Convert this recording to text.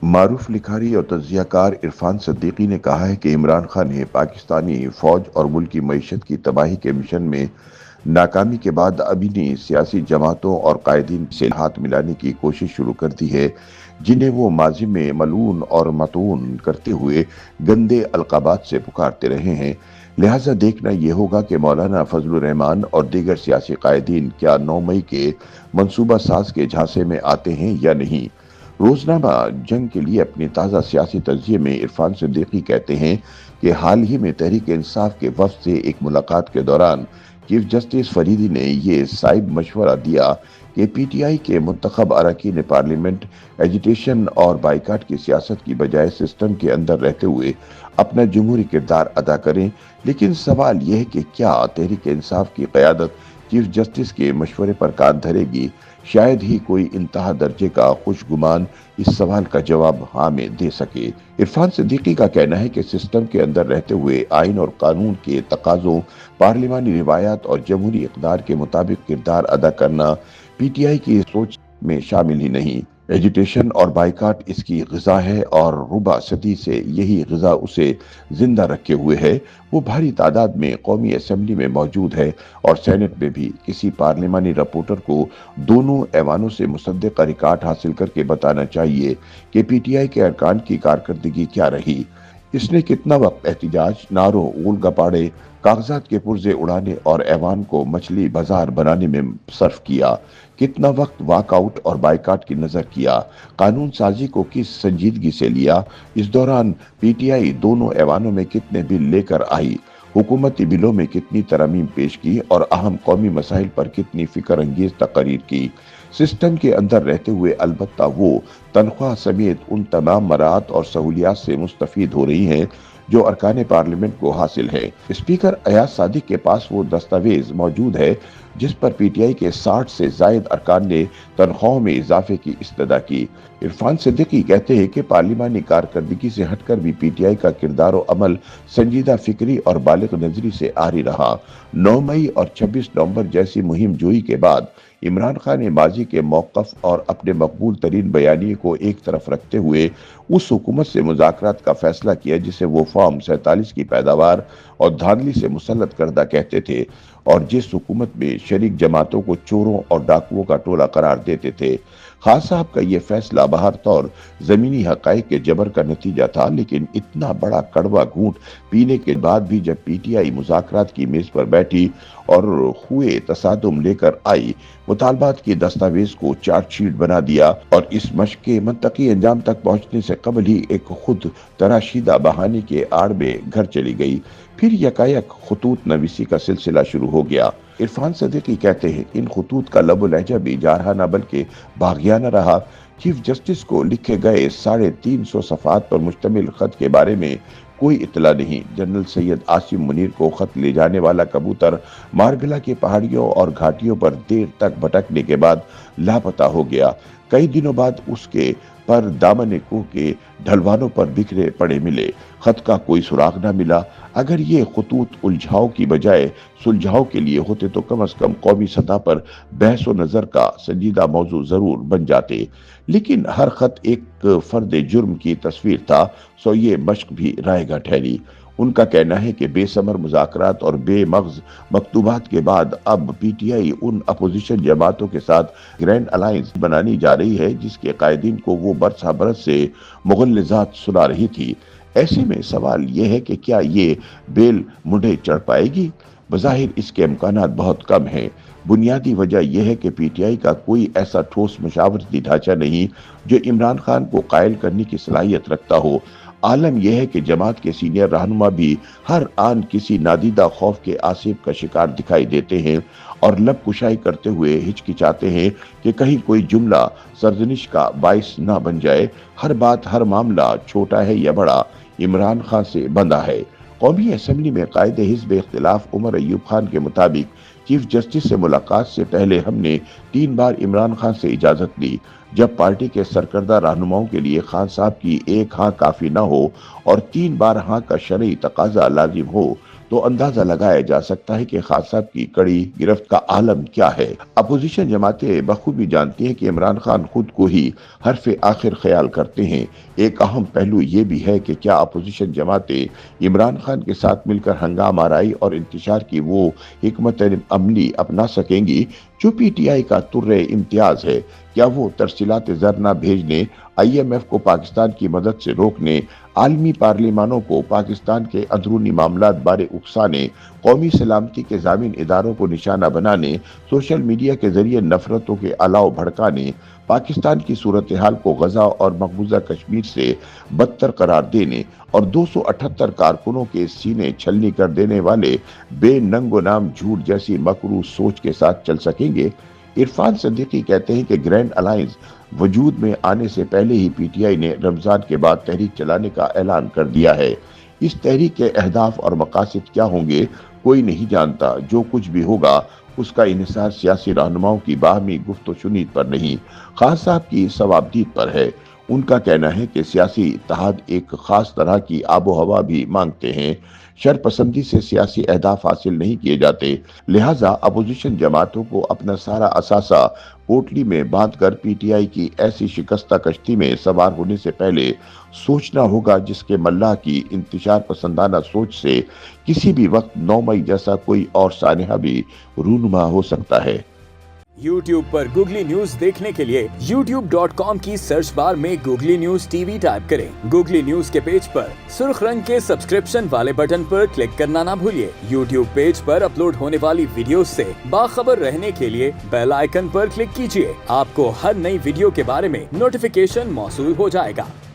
معروف لکھاری اور تجزیہ کار عرفان صدیقی نے کہا ہے کہ عمران خان نے پاکستانی فوج اور ملکی معیشت کی تباہی کے مشن میں ناکامی کے بعد ابھی سیاسی جماعتوں اور قائدین سے ہاتھ ملانے کی کوشش شروع کر دی ہے، جنہیں وہ ماضی میں ملعون اور مطعون کرتے ہوئے گندے القابات سے پکارتے رہے ہیں۔ لہٰذا دیکھنا یہ ہوگا کہ مولانا فضل الرحمان اور دیگر سیاسی قائدین کیا 9 مئی کے منصوبہ ساز کے جھانسے میں آتے ہیں یا نہیں۔ روزنامہ جنگ کے لیے اپنے تازہ سیاسی تجزیے میں عرفان صدیقی کہتے ہیں کہ حال ہی میں تحریک انصاف کے وفد سے ایک ملاقات کے دوران چیف جسٹس فریدی نے یہ صائب مشورہ دیا کہ پی ٹی آئی کے منتخب اراکین پارلیمنٹ ایجیٹیشن اور بائیکاٹ کی سیاست کی بجائے سسٹم کے اندر رہتے ہوئے اپنا جمہوری کردار ادا کریں، لیکن سوال یہ ہے کہ کیا تحریک انصاف کی قیادت چیف جسٹس کے مشورے پر کان دھرے گی؟ شاید ہی کوئی انتہا درجے کا خوش گمان اس سوال کا جواب ہاں میں دے سکے۔ عرفان صدیقی کا کہنا ہے کہ سسٹم کے اندر رہتے ہوئے آئین اور قانون کے تقاضوں، پارلیمانی روایات اور جمہوری اقدار کے مطابق کردار ادا کرنا پی ٹی آئی کی سوچ میں شامل ہی نہیں۔ ایجیٹیشن اور بائیکاٹ اس کی غذا ہے اور ربع صدی سے یہی غذا اسے زندہ رکھے ہوئے ہے۔ وہ بھاری تعداد میں قومی اسمبلی میں موجود ہے اور سینٹ میں بھی۔ کسی پارلیمانی رپورٹر کو دونوں ایوانوں سے مصدقہ ریکارڈ حاصل کر کے بتانا چاہیے کہ پی ٹی آئی کے ارکان کی کارکردگی کیا رہی۔ اس نے کتنا وقت احتجاج، نعروں، غول گپاڑے، کاغذات کے پرزے اڑانے اور ایوان کو مچھلی بازار بنانے میں صرف کیا؟ کتنا وقت واک آؤٹ اور بائیکاٹ کی نظر کیا؟ قانون سازی کو کس سنجیدگی سے لیا؟ اس دوران پی ٹی آئی دونوں ایوانوں میں کتنے بل لے کر آئی؟ حکومتی بلوں میں کتنی ترامیم پیش کی اور اہم قومی مسائل پر کتنی فکر انگیز تقاریر کی؟ سسٹم کے اندر رہتے ہوئے البتہ وہ تنخواہ سمیت ان تمام مراعات اور سہولیات سے مستفید ہو رہی ہیں جو ارکان پارلیمنٹ کو حاصل ہے۔ اسپیکر ایاز صادق کے پاس وہ دستاویز موجود ہے جس پر پی ٹی آئی کے 60 سے زائد ارکان نے تنخواہوں میں اضافے کی استدعا کی۔ عرفان صدیقی کہتے ہیں کہ پارلیمانی کارکردگی سے ہٹ کر بھی پی ٹی آئی کا کردار و عمل سنجیدہ فکری اور بالغ نظری سے عاری رہا۔ 9 مئی اور 26 نومبر جیسی مہم جوئی کے بعد عمران خان نے ماضی کے موقف اور اپنے مقبول ترین بیانیے کو ایک طرف رکھتے ہوئے اس حکومت سے مذاکرات کا فیصلہ کیا جسے وہ فارم 47 کی پیداوار اور دھاندلی سے مسلط کردہ کہتے تھے، اور جس حکومت میں شریک جماعتوں کو چوروں اور ڈاکوؤں کا ٹولہ قرار دیتے تھے۔ خان صاحب کا یہ فیصلہ بہر طور زمینی حقائق کے جبر کا نتیجہ تھا، لیکن اتنا بڑا کڑوا گھونٹ پینے کے بعد بھی جب پی ٹی آئی مذاکرات کی میز پر بیٹھی اور خوئے تصادم لے کر آئی، مطالبات کی دستاویز کو چارٹ شیٹ بنا دیا اور اس مشق کے منطقی انجام تک پہنچنے سے قبل ہی ایک خود تراشیدہ بہانے کے آڑ میں گھر چلی گئی، پھر یکایک خطوط نویسی کا سلسلہ شروع ہو گیا۔ عرفان صدیقی کہتے ہیں ان خطوط کا لب و لہجہ بھی جارحہ نہ بلکہ باغیانہ رہا۔ چیف جسٹس کو لکھے گئے 350 صفحات پر مشتمل خط کے بارے میں کوئی اطلاع نہیں۔ جنرل سید عاصم منیر کو خط لے جانے والا کبوتر مارگلا کے پہاڑیوں اور گھاٹیوں پر دیر تک بھٹکنے کے بعد لاپتہ ہو گیا۔ کئی دنوں بعد اس کے پر دامن کوہ کے ڈھلوانوں پر بکھرے پڑے ملے۔ خط کا کوئی سراغ نہ ملا۔ اگر یہ خطوط الجھاؤ کی بجائے سلجھاؤ کے لیے ہوتے تو کم از کم قومی سطح پر بحث و نظر کا سنجیدہ موضوع ضرور بن جاتے، لیکن ہر خط ایک فرد جرم کی تصویر تھا، سو یہ مشق بھی رائے گاہ ٹھہری۔ ان کا کہنا ہے کہ بے ثمر مذاکرات اور بے مغز مکتوبات کے بعد اب P T I in opposition جماعتوں کے ساتھ گرینڈ الائنس بنانی جا رہی ہے جس کے قائدین کو وہ برس برس سے مغلظات سنا رہی تھی۔ ایسے میں سوال یہ ہے کہ کیا یہ بیل مڈھے چڑھ پائے گی؟ بظاہر اس کے امکانات بہت کم ہیں۔ بنیادی وجہ یہ ہے کہ پی ٹی آئی کا کوئی ایسا ٹھوس مشاورتی ڈھانچہ نہیں جو عمران خان کو قائل کرنے کی صلاحیت رکھتا ہو۔ عالم یہ ہے کہ جماعت کے سینئر رہنما بھی ہر آن کسی نادیدہ خوف کے آصف کا شکار دکھائی دیتے ہیں اور لب کشائی کرتے ہوئے ہچکچاتے ہیں کہ کہیں کوئی جملہ سرزنش کا باعث نہ بن جائے۔ ہر بات، ہر معاملہ چھوٹا ہے یا بڑا، عمران خان سے بندھا ہے۔ قومی اسمبلی میں قائد حزب اختلاف عمر ایوب خان کے مطابق چیف جسٹس سے ملاقات سے پہلے ہم نے 3 بار عمران خان سے اجازت لی۔ جب پارٹی کے سرکردہ رہنماؤں کے لیے خان صاحب کی ایک ہاں کافی نہ ہو اور 3 بار ہاں کا شرعی تقاضا لازم ہو تو اندازہ لگایا جا سکتا ہے کہ خان صاحب کی کڑی گرفت کا عالم کیا ہے۔ اپوزیشن جماعتیں بخوبی جانتی ہیں کہ عمران خان خود کو ہی حرف آخر خیال کرتے ہیں۔ ایک اہم پہلو یہ بھی ہے کہ کیا اپوزیشن جماعتیں عمران خان کے ساتھ مل کر ہنگامہ آرائی اور انتشار کی وہ حکمت عملی اپنا سکیں گی جو پی ٹی آئی کا امتیاز ہے؟ کیا وہ ترسیلات زر نہ بھیجنے، آئی ایم ایف کو پاکستان کی مدد سے روکنے، عالمی پارلیمانوں کو پاکستان کے اندرونی معاملات بارے اکسانے، قومی سلامتی کے ضامن اداروں کو نشانہ بنانے، سوشل میڈیا کے ذریعے نفرتوں کے الاؤ بھڑکانے، پاکستان کی صورتحال کو غزہ اور مقبوضہ کشمیر سے بدتر قرار دینے اور 278 کارکنوں کے سینے چھلنی کر دینے والے بے ننگ و نام جھوٹ جیسی مکروہ سوچ کے ساتھ چل سکیں گے؟ عرفان صدیقی کہتے ہیں کہ گرینڈ الائنس وجود میں آنے سے پہلے ہی پی ٹی آئی نے رمضان کے بعد تحریک چلانے کا اعلان کر دیا ہے۔ اس تحریک کے اہداف اور مقاصد کیا ہوں گے کوئی نہیں جانتا۔ جو کچھ بھی ہوگا اس کا انحصار سیاسی رہنماؤں کی باہمی گفت و شنید پر نہیں، خان صاحب کی ثوابدید پر ہے۔ ان کا کہنا ہے کہ سیاسی اتحاد ایک خاص طرح کی آب و ہوا بھی مانگتے ہیں۔ شرپسندی سے سیاسی اہداف حاصل نہیں کیے جاتے، لہٰذا اپوزیشن جماعتوں کو اپنا سارا اثاثہ پوٹلی میں باندھ کر پی ٹی آئی کی ایسی شکستہ کشتی میں سوار ہونے سے پہلے سوچنا ہوگا جس کے ملاح کی انتشار پسندانہ سوچ سے کسی بھی وقت 9 مئی جیسا کوئی اور سانحہ بھی رونما ہو سکتا ہے۔ YouTube پر گوگلی نیوز دیکھنے کے لیے youtube.com کی سرچ بار میں googly news T V type کریں۔ گوگلی نیوز کے پیج پر سرخ رنگ کے سبسکرپشن والے بٹن پر کلک کرنا نہ بھولیے۔ YouTube پیج پر اپلوڈ ہونے والی ویڈیوز سے باخبر رہنے کے لیے بیل آئیکن پر کلک کیجیے۔ آپ کو ہر نئی ویڈیو کے بارے میں نوٹیفیکیشن موصول ہو جائے گا۔